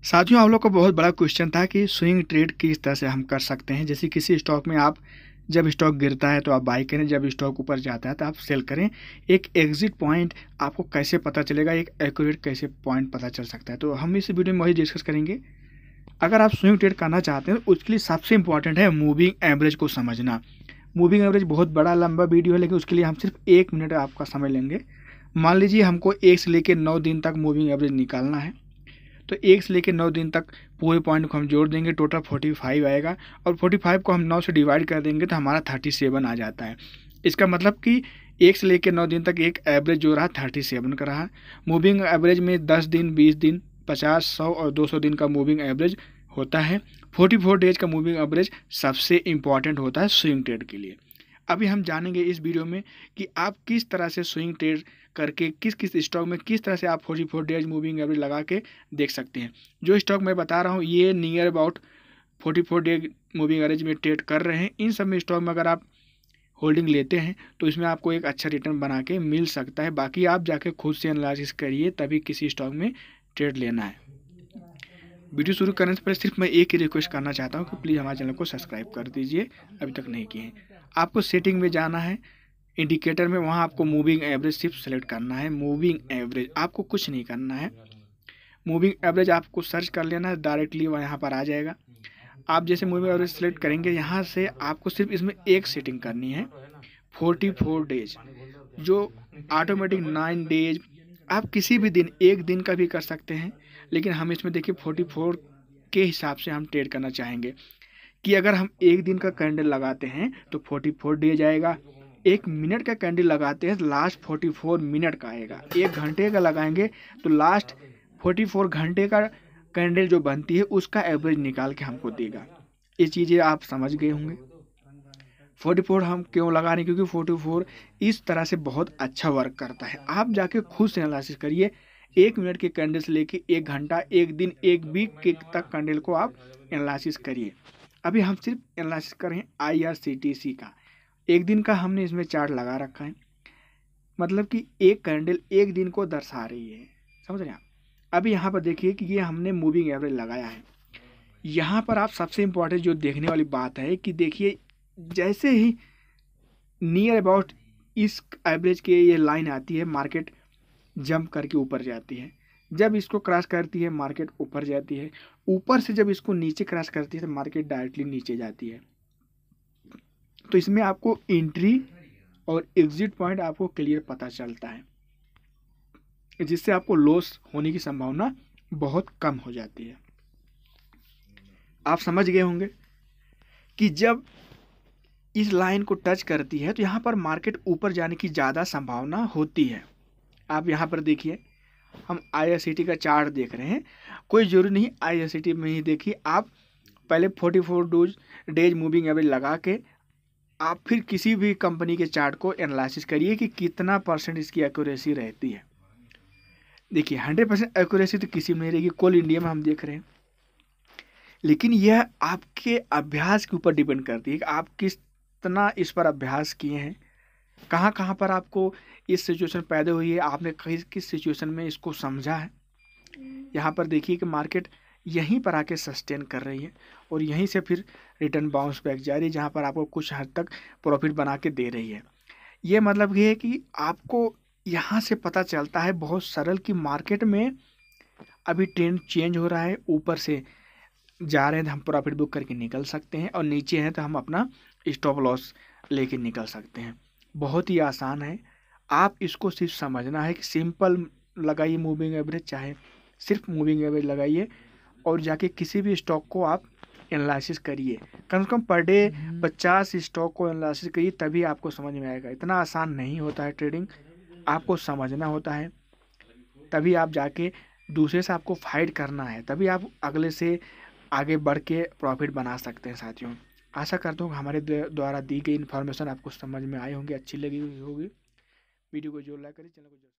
साथियों, आप लोग का बहुत बड़ा क्वेश्चन था कि स्विंग ट्रेड किस तरह से हम कर सकते हैं। जैसे किसी स्टॉक में आप जब स्टॉक गिरता है तो आप बाई करें, जब स्टॉक ऊपर जाता है तो आप सेल करें। एक एग्जिट पॉइंट आपको कैसे पता चलेगा, एक एक्यूरेट कैसे पॉइंट पता चल सकता है, तो हम इस वीडियो में वही डिस्कस करेंगे। अगर आप स्विंग ट्रेड करना चाहते हैं तो उसके लिए सबसे इंपॉर्टेंट है मूविंग एवरेज को समझना। मूविंग एवरेज बहुत बड़ा लंबा वीडियो है, लेकिन उसके लिए हम सिर्फ 1 मिनट आपका समय लेंगे। मान लीजिए हमको 1 से लेकर 9 दिन तक मूविंग एवरेज निकालना है, तो 1 से लेकर 9 दिन तक पूरे पॉइंट को हम जोड़ देंगे, टोटल 45 आएगा। और 45 को हम 9 से डिवाइड कर देंगे तो हमारा 37 आ जाता है। इसका मतलब कि 1 से लेकर 9 दिन तक एक एवरेज जो रहा 37 का रहा। मूविंग एवरेज में 10 दिन, 20 दिन, 50, 100 और 200 दिन का मूविंग एवरेज होता है। 44 डेज का मूविंग एवरेज सबसे इम्पॉर्टेंट होता है स्विंग ट्रेड के लिए। अभी हम जानेंगे इस वीडियो में कि आप किस तरह से स्विंग ट्रेड करके किस किस स्टॉक में किस तरह से आप 44 डेज मूविंग एवरेज लगा के देख सकते हैं। जो स्टॉक मैं बता रहा हूँ ये near about 44 days moving average में ट्रेड कर रहे हैं। इन सब में स्टॉक में अगर आप होल्डिंग लेते हैं तो इसमें आपको एक अच्छा रिटर्न बना के मिल सकता है। बाकी आप जाके खुद से एनालिसिस करिए, तभी किसी स्टॉक में ट्रेड लेना है। वीडियो शुरू करने से पहले सिर्फ मैं एक ही रिक्वेस्ट करना चाहता हूँ कि प्लीज़ हमारे चैनल को सब्सक्राइब कर दीजिए, अभी तक नहीं किए हैं। आपको सेटिंग में जाना है, इंडिकेटर में, वहाँ आपको मूविंग एवरेज सिर्फ सेलेक्ट करना है। मूविंग एवरेज, आपको कुछ नहीं करना है। मूविंग एवरेज आपको सर्च कर लेना है, डायरेक्टली वह यहाँ पर आ जाएगा। आप जैसे मूविंग एवरेज सेलेक्ट करेंगे, यहाँ से आपको सिर्फ इसमें एक सेटिंग करनी है, 44 डेज, जो ऑटोमेटिक 9 डेज। आप किसी भी दिन, एक दिन का भी कर सकते हैं, लेकिन हम इसमें देखिए 44 के हिसाब से हम ट्रेड करना चाहेंगे कि अगर हम एक दिन का कैंडल लगाते हैं तो 44 डेज आएगा। 1 मिनट का कैंडल लगाते हैं तो लास्ट 44 मिनट का आएगा। 1 घंटे का लगाएंगे तो लास्ट 44 घंटे का कैंडल जो बनती है उसका एवरेज निकाल के हमको देगा। ये चीज़ें आप समझ गए होंगे। 44 हम क्यों लगा रहे हैं, क्योंकि 44 इस तरह से बहुत अच्छा वर्क करता है। आप जाके खुद से एनालिसिस करिए। 1 मिनट के कैंडल से लेके 1 घंटा, एक दिन, एक वीक के तक कैंडल को आप एनालिसिस करिए। अभी हम सिर्फ एनालिसिस कर रहे हैं IRCTC का। एक दिन का हमने इसमें चार्ट लगा रखा है, मतलब कि एक कैंडल एक दिन को दर्शा रही है, समझ रहे हैं आप। अभी यहाँ पर देखिए कि ये हमने मूविंग एवरेज लगाया है। यहाँ पर आप सबसे इम्पोर्टेंट जो देखने वाली बात है कि देखिए, जैसे ही नियर अबाउट इस एवरेज के ये लाइन आती है, मार्केट जंप करके ऊपर जाती है। जब इसको क्रॉस करती है मार्केट ऊपर जाती है, ऊपर से जब इसको नीचे क्रॉस करती है तो मार्केट डायरेक्टली नीचे जाती है। तो इसमें आपको एंट्री और एग्जिट पॉइंट आपको क्लियर पता चलता है, जिससे आपको लॉस होने की संभावना बहुत कम हो जाती है। आप समझ गए होंगे कि जब इस लाइन को टच करती है तो यहाँ पर मार्केट ऊपर जाने की ज़्यादा संभावना होती है। आप यहाँ पर देखिए, हम IRCTC का चार्ट देख रहे हैं। कोई ज़रूरी नहीं IRCTC में ही देखिए, आप पहले 44 डेज मूविंग एवरेज लगा के आप फिर किसी भी कंपनी के चार्ट को एनालिसिस करिए कि कितना % इसकी एक्यूरेसी रहती है। देखिए 100% एक्यूरेसी तो किसी में नहीं रहेगी। कोल इंडिया में हम देख रहे हैं, लेकिन यह आपके अभ्यास के ऊपर डिपेंड करती है कि आप कितना इस पर अभ्यास किए हैं, कहाँ कहाँ पर आपको इस सिचुएशन पैदा हुई है, आपने किस सिचुएशन में इसको समझा है। यहाँ पर देखिए कि मार्केट यहीं पर आके सस्टेन कर रही है और यहीं से फिर रिटर्न बाउंस बैक जा रही है, जहाँ पर आपको कुछ हद तक प्रॉफिट बना के दे रही है। ये मतलब ये है कि आपको यहाँ से पता चलता है बहुत सरल कि मार्केट में अभी ट्रेंड चेंज हो रहा है। ऊपर से जा रहे हैं तो हम प्रॉफिट बुक करके निकल सकते हैं, और नीचे हैं तो हम अपना स्टॉप लॉस लेके निकल सकते हैं। बहुत ही आसान है, आप इसको सिर्फ समझना है कि सिंपल लगाइए मूविंग एवरेज, चाहे सिर्फ मूविंग एवरेज लगाइए और जाके किसी भी स्टॉक को आप एनालिसिस करिए। कम से कम पर डे 50 स्टॉक को एनालिसिस करिए, तभी आपको समझ में आएगा। इतना आसान नहीं होता है ट्रेडिंग, आपको समझना होता है, तभी आप जाके दूसरे से आपको फाइट करना है, तभी आप अगले से आगे बढ़ के प्रॉफिट बना सकते हैं। साथियों, आशा करता हूँ कि हमारे द्वारा दी गई इन्फॉर्मेशन आपको समझ में आई होंगी, अच्छी लगी होगी। वीडियो को जो लाइक करें, चैनल को